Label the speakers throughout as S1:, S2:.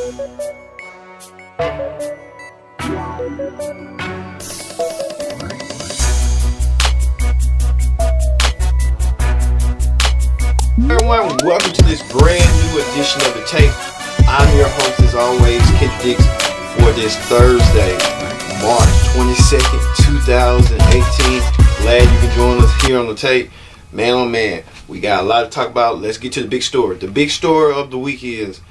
S1: Everyone, welcome to this brand new edition of The Tape. I'm your host, as always, Kent Dix, for this Thursday, March 22nd, 2018. Glad you can join us here on The Tape. Man, oh man, we got a lot to talk about. Let's get to the big story. The big story of the week is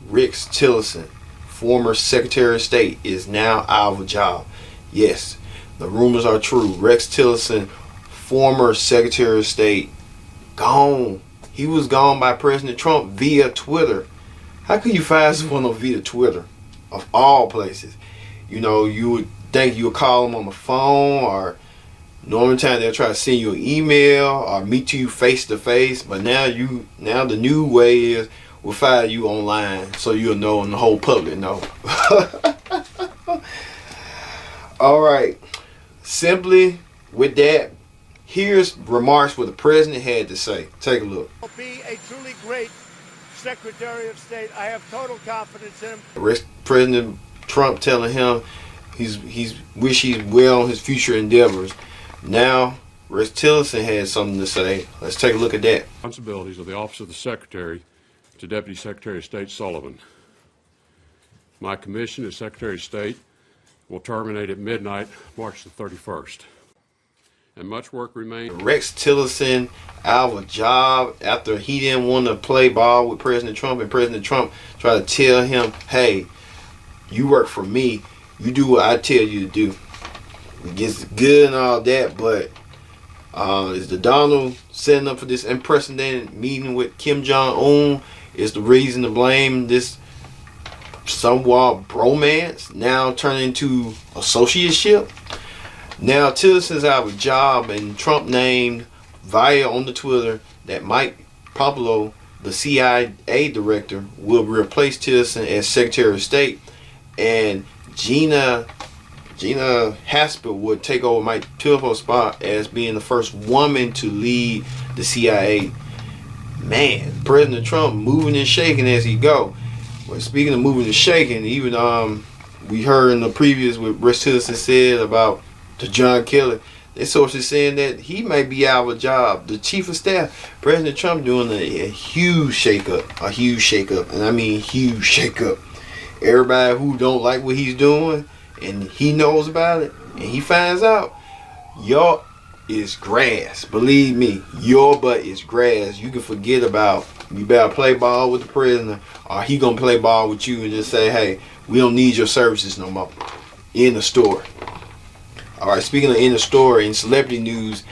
S1: Rex Tillerson, former Secretary of State, is now out of a job. Yes, the rumors are true. Rex Tillerson, former Secretary of State, gone. He was gone by President Trump via Twitter. How could you fire someone via Twitter, of all places? You know, you would think you would call them on the phone, or normally time they'll try to send you an email or meet you face to face. But now the new way is we'll fire you online, so you'll know and the whole public know. All right. Simply with that, here's remarks what the president had to say. Take a look.
S2: Will be a truly great Secretary of State. I have total confidence in him.
S1: President Trump telling him he's wish he's well on his future endeavors. Now, Rex Tillerson had something to say. Let's take a look at that.
S3: Responsibilities of the Office of the Secretary to Deputy Secretary of State Sullivan. My commission as Secretary of State will terminate at midnight, March the 31st. And much work remains.
S1: Rex Tillerson out of a job after he didn't want to play ball with President Trump, and President Trump tried to tell him, hey, you work for me, you do what I tell you to do. It gets good and all that, but is the Donald setting up for this unprecedented meeting with Kim Jong-un is the reason to blame this somewhat bromance now turning into associateship? Now Tillerson's out of a job, and Trump named via on the Twitter that Mike Pompeo, the CIA director, will replace Tillerson as Secretary of State, and Gina Haspel would take over Mike Pompeo's spot as being the first woman to lead the CIA. Man, President Trump moving and shaking as he go. Well, speaking of moving and shaking, even we heard in the previous what Rex Tillerson said about to John Kelly, that source is saying that he may be out of a job. The chief of staff, President Trump, doing a huge shakeup, and I mean huge shakeup. Everybody who don't like what he's doing, and he knows about it, and he finds out, y'all is grass. Believe me, your butt is grass. You can forget about, you better play ball with the president, or he gonna play ball with you and just say, hey, we don't need your services no more. In the store. Alright, speaking of in the story, in celebrity news,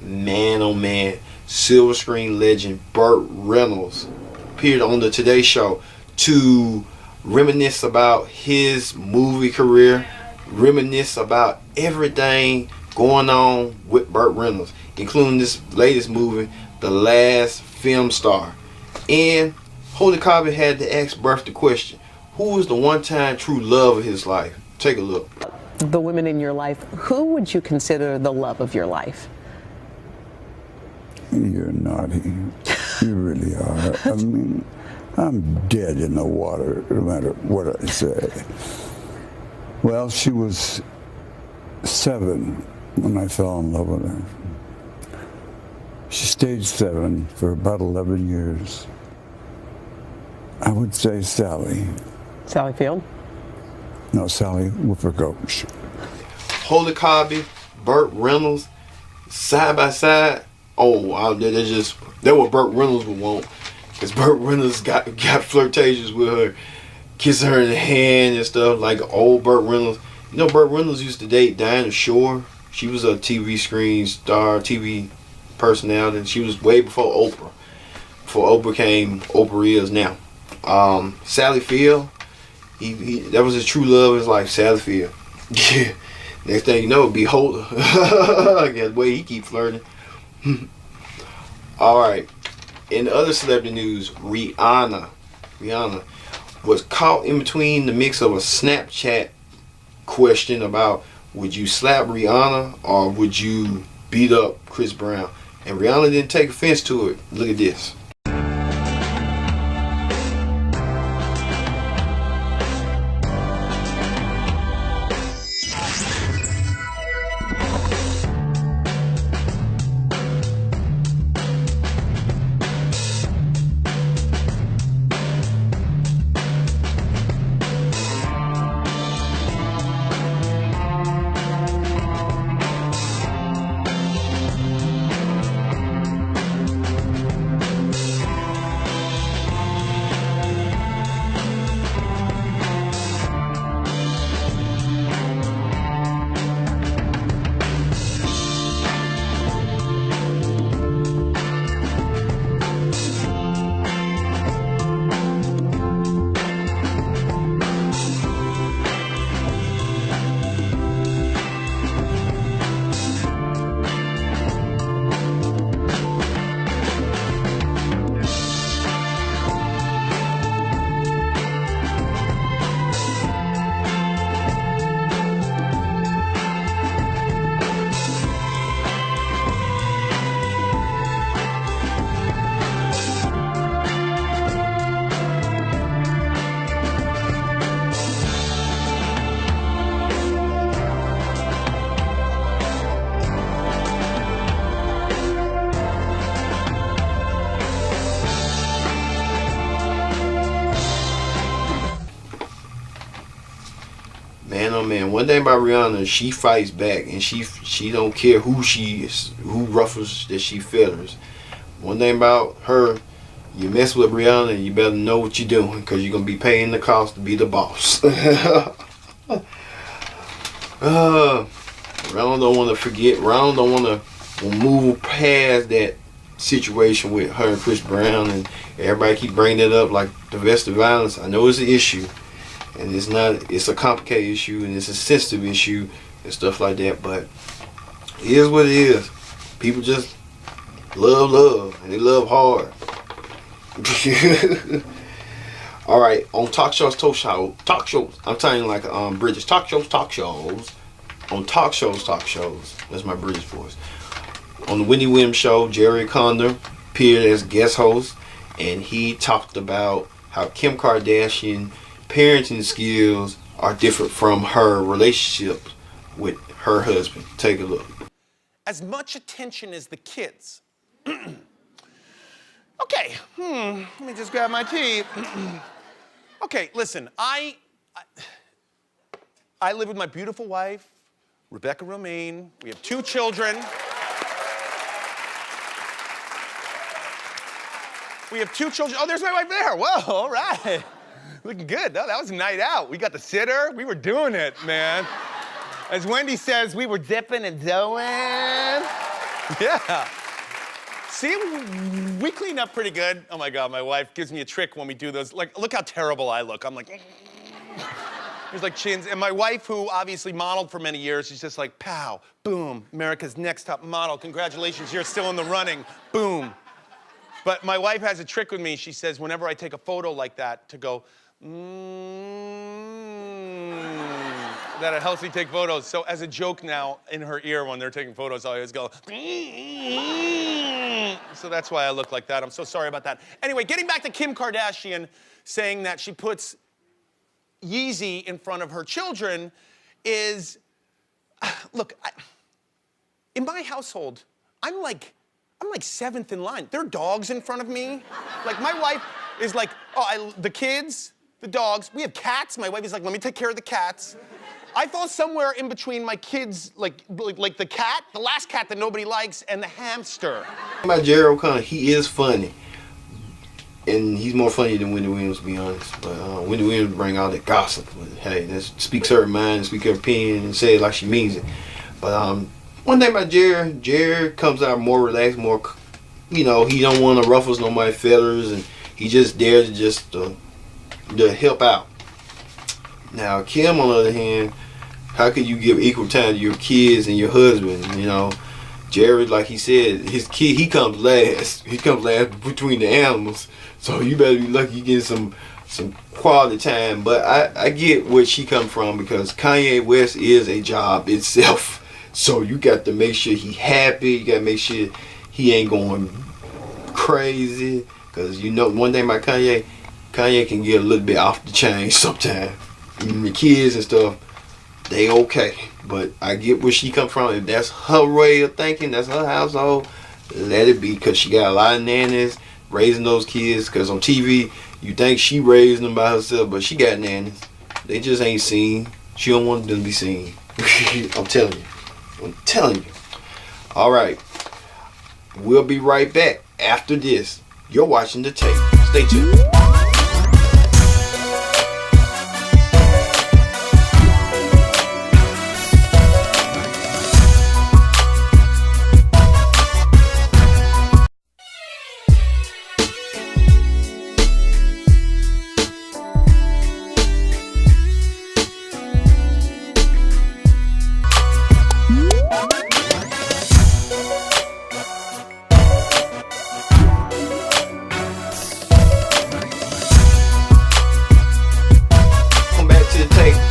S1: man oh man, silver screen legend Burt Reynolds appeared on the Today Show to reminisce about his movie career, reminisce about everything going on with Burt Reynolds, including this latest movie, The Last Film Star. And Holy Cobby had to ask Burt the question, who was the one-time true love of his life? Take a look.
S4: The women in your life, who would you consider the love of your life?
S5: You're naughty. You really are. I mean, I'm dead in the water, no matter what I say. Well, she was 7 when I fell in love with her. She stayed 7 for about 11 years. I would say Sally.
S4: Sally Field?
S5: No, Sally Whippercoach.
S1: Holy Cobby, Burt Reynolds, side by side. Oh, that what Burt Reynolds would want. Because Burt Reynolds got flirtatious with her, kissing her in the hand and stuff, like old Burt Reynolds. You know, Burt Reynolds used to date Diana Shore. She was a TV screen star, TV personality. She was way before Oprah. Before Oprah came, Oprah is now. Sally Field, that was his true love of his life, Sally Field. Yeah. Next thing you know, it'd be Holder. The way he keep flirting. All right. In other celebrity news, Rihanna was caught in between the mix of a Snapchat question about would you slap Rihanna or would you beat up Chris Brown, and Rihanna didn't take offense to it. Look at this. man, one thing about Rihanna, she fights back, and she don't care who she is, who ruffles that she feathers. One thing about her, you mess with Rihanna, you better know what you're doing, because you're going to be paying the cost to be the boss. Ronald don't want to forget. Ronald don't want to move past that situation with her and Chris Brown, and everybody keep bringing it up like domestic violence. I know it's an issue, and it's not. It's a complicated issue, and it's a sensitive issue and stuff like that. But it is what it is. People just love, and they love hard. All right, on talk shows. I'm telling you, like British talk shows. On talk shows. That's my British voice. On the Wendy Williams show, Jerry Condon appeared as guest host, and he talked about how Kim Kardashian parenting skills are different from her relationship with her husband. Take a look.
S6: As much attention as the kids. Okay, let me just grab my tea. Okay, listen, I live with my beautiful wife, Rebecca Romaine. We have 2 children. Oh, there's my wife there. Whoa, all right. Looking good. No, that was a night out. We got the sitter. We were doing it, man. As Wendy says, we were dipping and doing. Yeah. See, we cleaned up pretty good. Oh my God, my wife gives me a trick when we do those. Like, look how terrible I look. I'm like, there's like chins. And my wife, who obviously modeled for many years, she's just like, pow, boom, America's Next Top Model. Congratulations, you're still in the running. Boom. But my wife has a trick with me. She says whenever I take a photo like that, to go, that it helps me take photos. So as a joke now, in her ear when they're taking photos, I always go, so that's why I look like that. I'm so sorry about that. Anyway, getting back to Kim Kardashian saying that she puts Yeezy in front of her children is, look, in my household, I'm like 7th in line. There are dogs in front of me. Like, my wife is like, the kids, the dogs. We have cats. My wife is like, let me take care of the cats. I fall somewhere in between my kids, like the cat, the last cat that nobody likes, and the hamster.
S1: About Jerry O'Connor, he is funny. And he's more funny than Wendy Williams, to be honest. But Wendy Williams bring all that gossip. But, hey, that speaks her mind, speaks her opinion, and say it like she means it. But one thing about Jerry comes out more relaxed, more, he don't want to ruffle nobody's feathers, and he just dares to help out. Now, Kim, on the other hand, how could you give equal time to your kids and your husband? Jerry, like he said, his kid, he comes last. He comes last between the animals. So you better be lucky you get some quality time. But I get where she comes from, because Kanye West is a job itself. So you got to make sure he happy. You got to make sure he ain't going crazy. Because one thing about Kanye can get a little bit off the chain sometimes. Even the kids and stuff, they okay. But I get where she come from. If that's her way of thinking, that's her household, let it be. Because she got a lot of nannies raising those kids. Because on TV, you think she raising them by herself, but she got nannies. They just ain't seen. She don't want them to be seen. I'm telling you. All right. We'll be right back after this. You're watching The Tape. Stay tuned.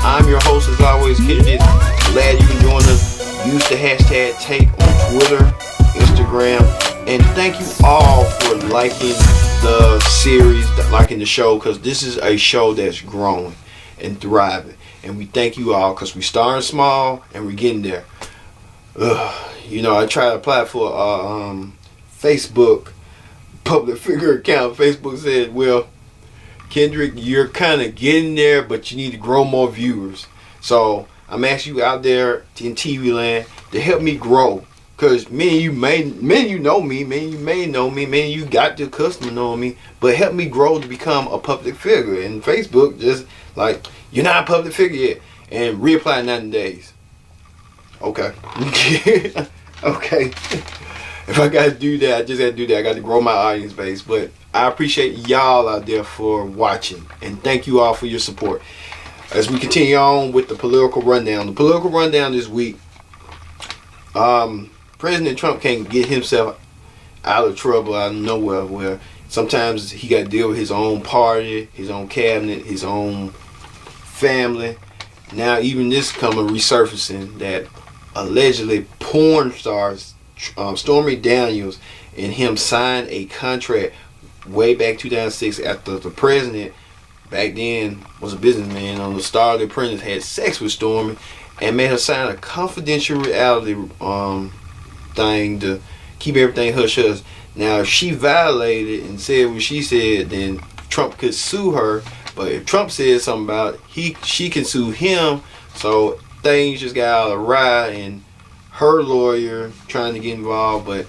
S1: I'm your host, as always, Kennedy. Glad you can join us. Use the hashtag Take on Twitter, Instagram, and thank you all for liking the series, liking the show, because this is a show that's growing and thriving. And we thank you all, because we're starting small and we're getting there. I tried to apply for a Facebook public figure account. Facebook said, well, Kendrick, you're kind of getting there, but you need to grow more viewers. So I'm asking you out there in TV land to help me grow. Cause many of you know me, many of you may know me, many of you got the customer knowing me, but help me grow to become a public figure. And Facebook just like, you're not a public figure yet, and reapply in 90 days. Okay. Okay. If I gotta do that, I just gotta do that. I got to grow my audience base. But I appreciate y'all out there for watching, and thank you all for your support. As we continue on with the political rundown. The political rundown this week. President Trump can't get himself out of trouble out of nowhere, where sometimes he got to deal with his own party, his own cabinet, his own family. Now even this coming resurfacing that allegedly porn stars Stormy Daniels and him signed a contract way back 2006 after the president back then was a businessman on the Star of the Apprentice had sex with Stormy and made her sign a confidentiality thing to keep everything hush hush. Now if she violated and said what she said, then Trump could sue her. But if Trump said something about it, she can sue him. So things just got out of ride, and her lawyer trying to get involved. But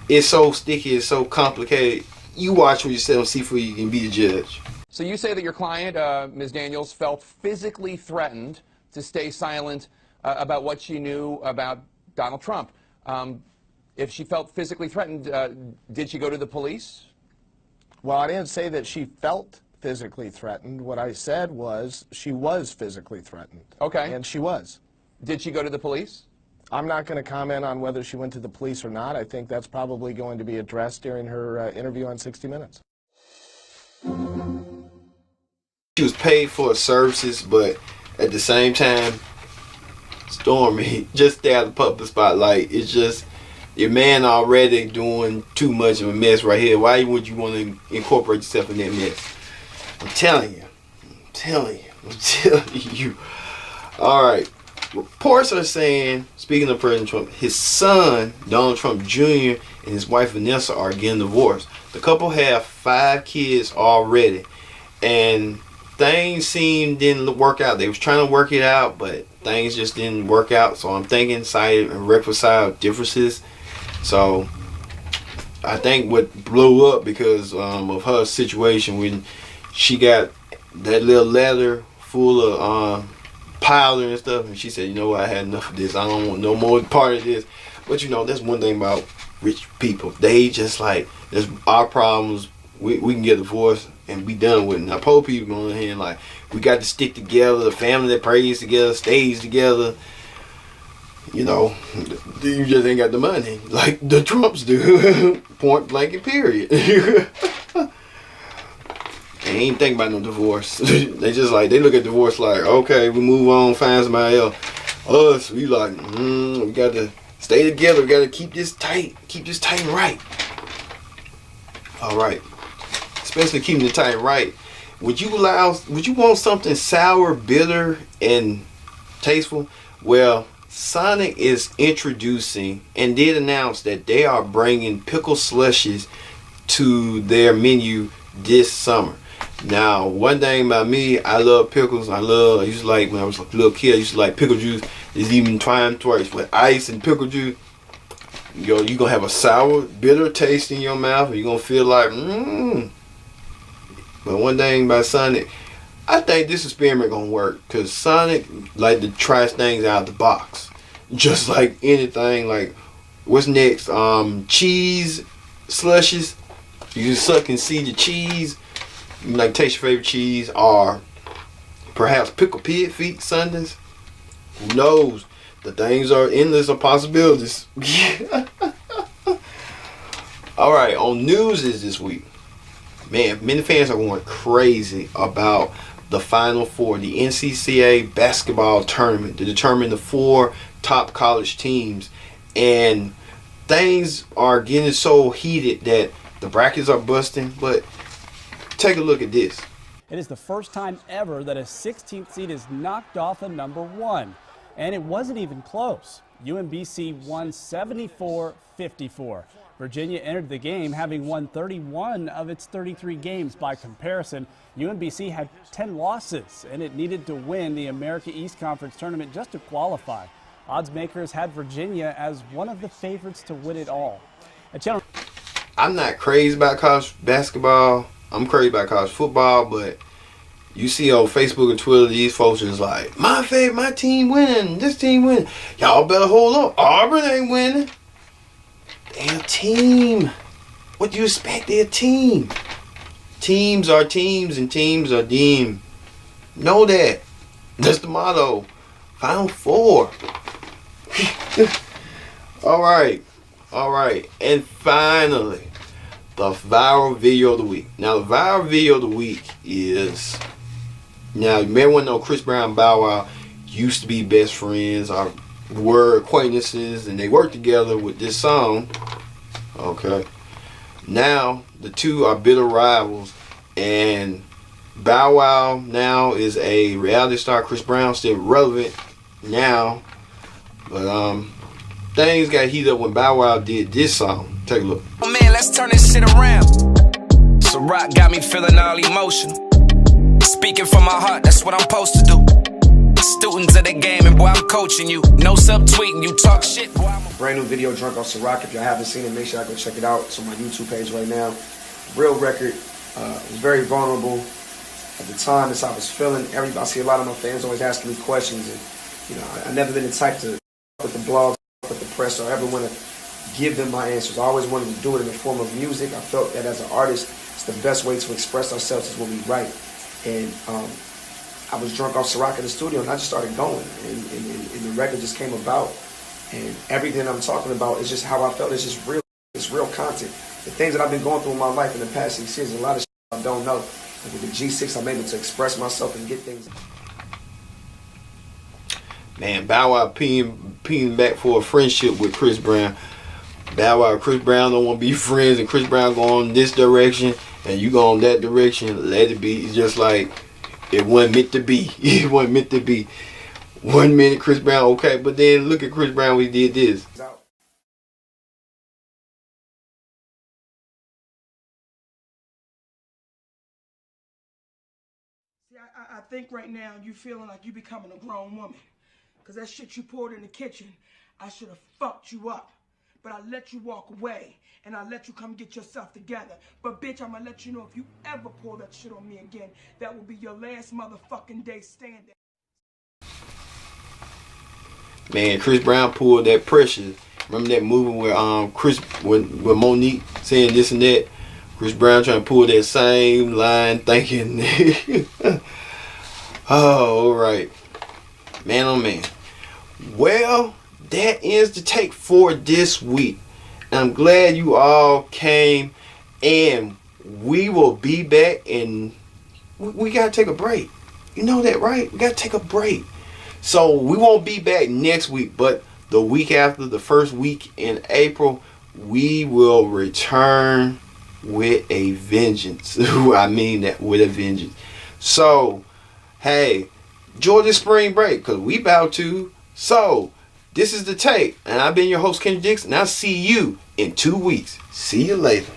S1: it's so sticky, it's so complicated. You watch for yourself and see if you can be the judge.
S7: So you say that your client, Ms. Daniels, felt physically threatened to stay silent about what she knew about Donald Trump. If she felt physically threatened, did she go to the police?
S8: Well, I didn't say that she felt physically threatened. What I said was she was physically threatened.
S7: Okay.
S8: And she was.
S7: Did she go to the police?
S8: I'm not going to comment on whether she went to the police or not. I think that's probably going to be addressed during her interview on 60 Minutes.
S1: She was paid for her services, but at the same time, Stormy, just stay out of the public spotlight. It's just, your man already doing too much of a mess right here. Why would you want to incorporate yourself in that mess? I'm telling you. All right. Reports are saying, speaking of President Trump, his son, Donald Trump Jr., and his wife Vanessa are getting divorced. The couple have 5 kids already. And things didn't work out. They was trying to work it out, but things just didn't work out. So I'm thinking side and reconcile differences. So I think what blew up because of her situation when she got that little letter full of powder and stuff, and she said, you know what, I had enough of this. I don't want no more part of this. But you know, that's one thing about rich people. They just like, there's our problems. We can get divorced and be done with it. Now poor people on the hand like, we got to stick together. The family that prays together stays together. You know, you just ain't got the money like the Trumps do. Point blank and period. They ain't think about no divorce. They just like, they look at divorce like, okay, we move on, find somebody else. Us, we like, we got to stay together. We got to keep this tight and right. All right. Especially keeping it tight and right. Would you want something sour, bitter, and tasteful? Well, Sonic is introducing and did announce that they are bringing pickle slushies to their menu this summer. Now, one thing about me, I love pickles. I used to like, when I was a little kid, I used to like pickle juice. It's even twice with ice and pickle juice. You're going to have a sour, bitter taste in your mouth, and you're going to feel like, But one thing about Sonic, I think this experiment going to work, because Sonic like to try things out of the box. Just like anything, like, what's next? Cheese slushies. You just suck and see the cheese. You like taste your favorite cheese, or perhaps pickle pig feet sundaes. Who knows? The things are endless of possibilities. All right, on news this week, man, many fans are going crazy about the Final Four, the NCAA basketball tournament to determine the 4 top college teams, and things are getting so heated that the brackets are busting. But take a look at this.
S9: It is the first time ever that a 16th seed is knocked off a number 1. And it wasn't even close. UMBC won 74-54. Virginia entered the game having won 31 of its 33 games. By comparison, UMBC had 10 losses, and it needed to win the America East Conference tournament just to qualify. Odds makers had Virginia as one of the favorites to win it all.
S1: I'm not crazy about college basketball. I'm crazy about college football, but you see on Facebook and Twitter, these folks is like, my team winning, this team winning. Y'all better hold up. Auburn ain't winning. They're a team. What do you expect? They're a team. Teams are teams and teams are deemed. Know that. That's the motto. Final Four. All right. And finally, the viral video of the week. Now, the viral video of the week is... Now, you may want to know Chris Brown and Bow Wow used to be best friends or were acquaintances, and they worked together with this song. Okay. Now, the two are bitter rivals, and Bow Wow now is a reality star. Chris Brown still relevant now, but things got heated up when Bow Wow did this song. Take a look.
S10: Oh man, let's turn this shit around. So rock got me feeling all emotional. Speaking from my heart, that's what I'm supposed to do. Students of the game, and boy, I'm coaching you. No subtweeting, you talk shit, boy.
S11: Brand new video, Drunk off Ciroc. If y'all haven't seen it, make sure y'all go check it out. It's on my YouTube page right now. Real record. It was very vulnerable. At the time, that's how I was feeling. I see a lot of my fans always asking me questions, and you know, I've never been the type to with the blog, with the press, or ever want to give them my answers. I always wanted to do it in the form of music. I felt that as an artist, it's the best way to express ourselves is when we write. And I was drunk off Ciroc in the studio, and I just started going, and the record just came about. And everything I'm talking about is just how I felt. It's just real. It's real content. The things that I've been going through in my life in the past 6 years, a lot of shit I don't know. And with the G6, I'm able to express myself and get things.
S1: Man, Bow Wow peeing back for a friendship with Chris Brown. Bow Wow and Chris Brown don't want to be friends, and Chris Brown going in this direction, and you go in that direction. Let it be. It's just like it wasn't meant to be. It wasn't meant to be. 1 minute Chris Brown, okay, but then look at Chris Brown when he did this.
S12: I think right now you feeling like you becoming a grown woman. Because that shit you poured in the kitchen, I should have fucked you up. But I let you walk away, and I let you come get yourself together. But bitch, I'm gonna let you know if you ever pour that shit on me again, that will be your last motherfucking day standing.
S1: Man, Chris Brown pulled that pressure. Remember that movie where with Monique saying this and that? Chris Brown trying to pull that same line, thinking, oh, all right. Man, oh man. Well, that ends the take for this week. I'm glad you all came, and we will be back, and we got to take a break. You know that, right? We got to take a break. So we won't be back next week, but the week after, the first week in April, we will return with a vengeance. I mean that, with a vengeance. So, hey, enjoy this spring break, because we about to. So, this is The Take, and I've been your host, Kendrick Dixon, and I'll see you in 2 weeks. See you later.